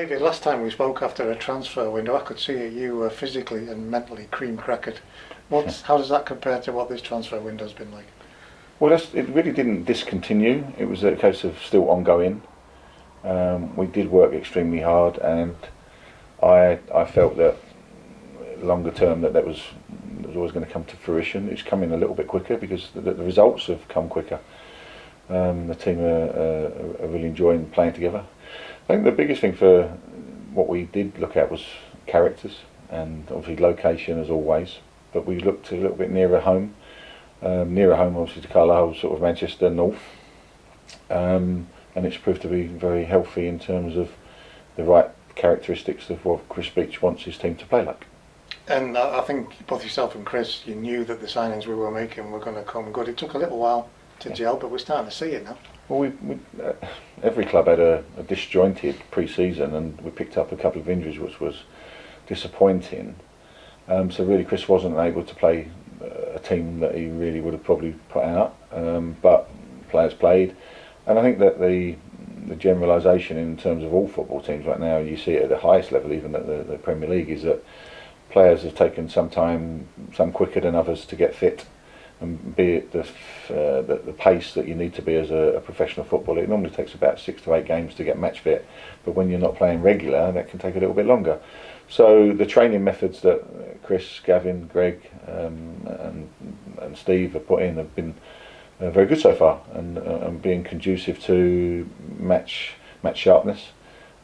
David, last time we spoke after a transfer window, I could see you were physically and mentally cream crackered. How does that compare to what this transfer window's been like? Well, it really didn't discontinue. It was a case of still ongoing. We did work extremely hard, and I felt that longer term that was always going to come to fruition. It's coming a little bit quicker because the results have come quicker. The team are really enjoying playing together. I think the biggest thing for what we did look at was characters, and obviously location as always, but we looked a little bit nearer home obviously to Carlisle, sort of Manchester North, and it's proved to be very healthy in terms of the right characteristics of what Chris Beech wants his team to play like. And I think both yourself and Chris, you knew that the signings we were making were going to come good. It took a little while to gel, but we're starting to see it now. Well, every club had a disjointed pre-season, and we picked up a couple of injuries, which was disappointing. So really, Chris wasn't able to play a team that he really would have probably put out, but players played, and I think that the generalisation in terms of all football teams right now, you see it at the highest level, even at the Premier League, is that players have taken some time, some quicker than others, to get fit. And be it the pace that you need to be as a professional footballer, it normally takes about 6 to 8 games to get match fit, but when you're not playing regular, that can take a little bit longer. So the training methods that Chris, Gavin, Greg and Steve have put in have been very good so far, and being conducive to match sharpness,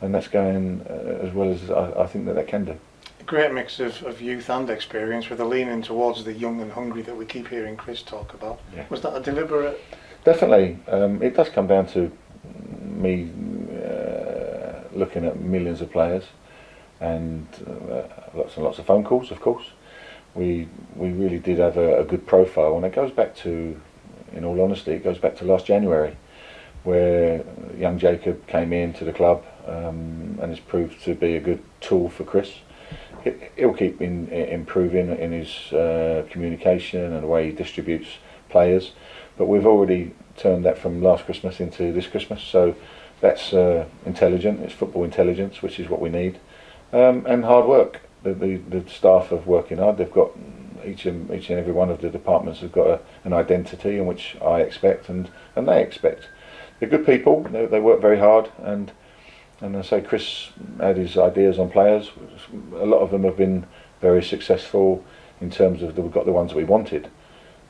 and that's going as well as I think that can do. Great mix of youth and experience, with a leaning towards the young and hungry that we keep hearing Chris talk about. Yeah. Was that a deliberate? Definitely. It does come down to me looking at millions of players, and lots and lots of phone calls, of course. We really did have a good profile, and it goes back to, in all honesty, it goes back to last January, where young Jacob came into the club, and it's proved to be a good tool for Chris. He'll keep improving in his communication and the way he distributes players, but we've already turned that from last Christmas into this Christmas, so that's intelligent. It's football intelligence, which is what we need, and hard work. The staff are working hard. They've got each and every one of the departments have got an identity in which I expect and they expect. They're good people. They work very hard, and I say Chris had his ideas on players. A lot of them have been very successful in terms of we've got the ones that we wanted.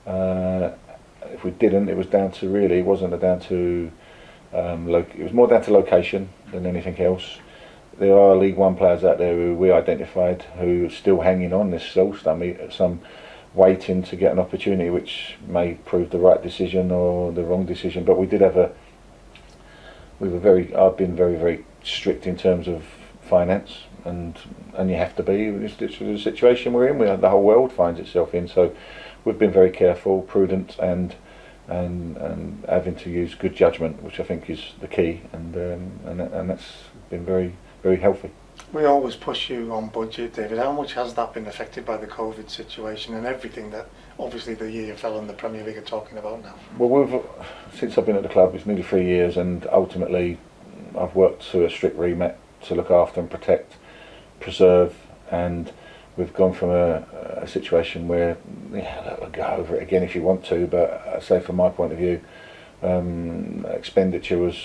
If we didn't, it was down to it wasn't down to it was more down to location than anything else. There are League One players out there who we identified who are still hanging on. There's still some waiting to get an opportunity, which may prove the right decision or the wrong decision. But we did have I've been very, very strict in terms of finance, and you have to be. It's the situation we're in. The whole world finds itself in. So we've been very careful, prudent, and having to use good judgment, which I think is the key, and that's been very, very healthy. We always push you on budget, David. How much has that been affected by the COVID situation and everything that obviously the EFL and the Premier League are talking about now? Well, since I've been at the club, it's nearly 3 years, and ultimately I've worked to a strict remit to look after and protect, preserve, and we've gone from a situation where, I'll go over it again if you want to, but I say from my point of view, expenditure was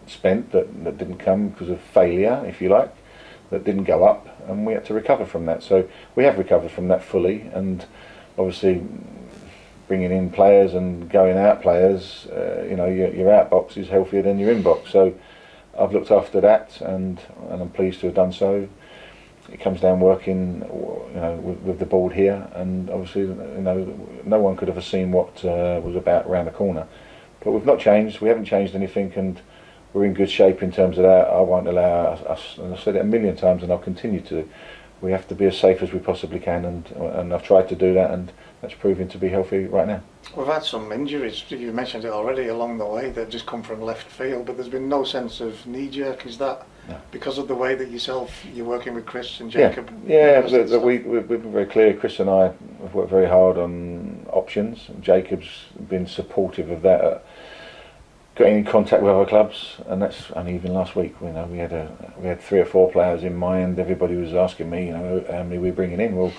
spent that didn't come because of failure, if you like, that didn't go up, and we had to recover from that. So we have recovered from that fully, and obviously bringing in players and going out players, your out box is healthier than your inbox. So I've looked after that, and I'm pleased to have done so. It comes down working, with the board here, and obviously, no one could have seen what was about around the corner. But we've not changed. We haven't changed anything, and we're in good shape in terms of that. I won't allow us, and I've said it a million times, and I'll continue to. We have to be as safe as we possibly can, and I've tried to do that, and that's proving to be healthy right now. We've had some injuries, you mentioned it already, along the way that just come from left field, but there's been no sense of knee-jerk. Is that because of the way that you're working with Chris and Jacob? Yeah, we've been very clear. Chris and I have worked very hard on options. Jacob's been supportive of that got in contact with other clubs, and that's only even last week. You know, we had 3 or 4 players in mind. Everybody was asking me, you know, how many we're bringing in. Well,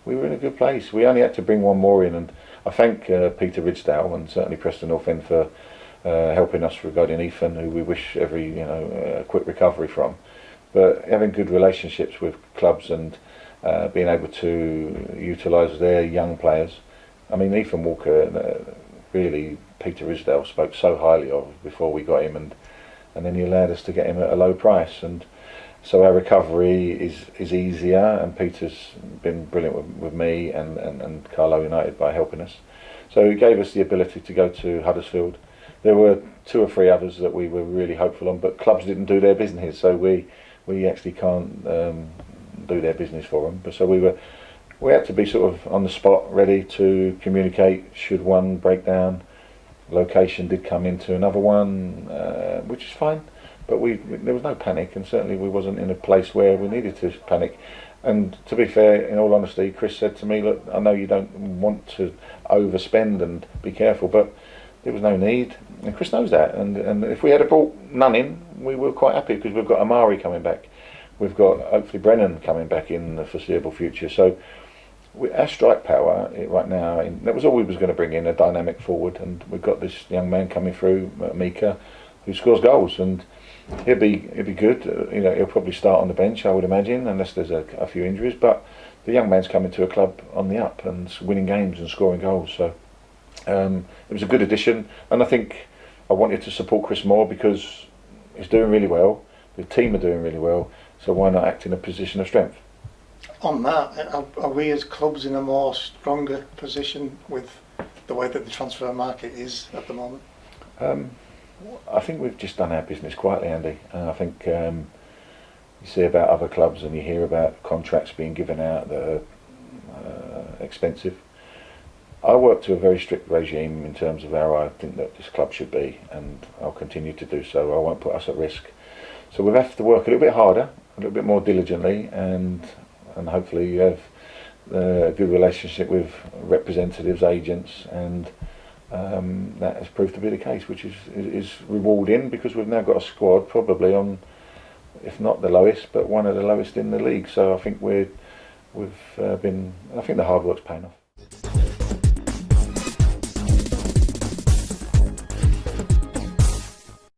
we were in a good place. We only had to bring one more in, and I thank Peter Ridsdale and certainly Preston North End for helping us regarding Ethan, who we wish every quick recovery from. But having good relationships with clubs and being able to utilise their young players. I mean, Ethan Walker, really, Peter Ridsdale spoke so highly of before we got him, and then he allowed us to get him at a low price, and so our recovery is easier. And Peter's been brilliant with me and Carlo United by helping us. So he gave us the ability to go to Huddersfield. There were 2 or 3 others that we were really hopeful on, but clubs didn't do their business, so we actually can't do their business for them. But so we had to be sort of on the spot, ready to communicate should one break down. Location did come into another one, which is fine, but there was no panic, and certainly we wasn't in a place where we needed to panic. And to be fair, in all honesty, Chris said to me, look, I know you don't want to overspend and be careful, but there was no need, and Chris knows that, and if we had brought none in, we were quite happy, because we've got Amari coming back, we've got hopefully Brennan coming back in the foreseeable future. So our strike power right now, that was all we was going to bring in, a dynamic forward, and we've got this young man coming through, Mika, who scores goals, and he'll be good. You know, he'll probably start on the bench, I would imagine, unless there's a few injuries. But the young man's coming to a club on the up and winning games and scoring goals. So it was a good addition, and I think I wanted to support Chris more because he's doing really well. The team are doing really well. So why not act in a position of strength? On that, are we as clubs in a more stronger position with the way that the transfer market is at the moment? I think we've just done our business quietly, Andy. I think you see about other clubs and you hear about contracts being given out that are expensive. I work to a very strict regime in terms of how I think that this club should be, and I'll continue to do so. I won't put us at risk. So we'll have to work a little bit harder, a little bit more diligently, and hopefully you have a good relationship with representatives, agents, and that has proved to be the case, which is rewarding, because we've now got a squad probably on, if not the lowest, but one of the lowest in the league. So I think I think the hard work's paying off.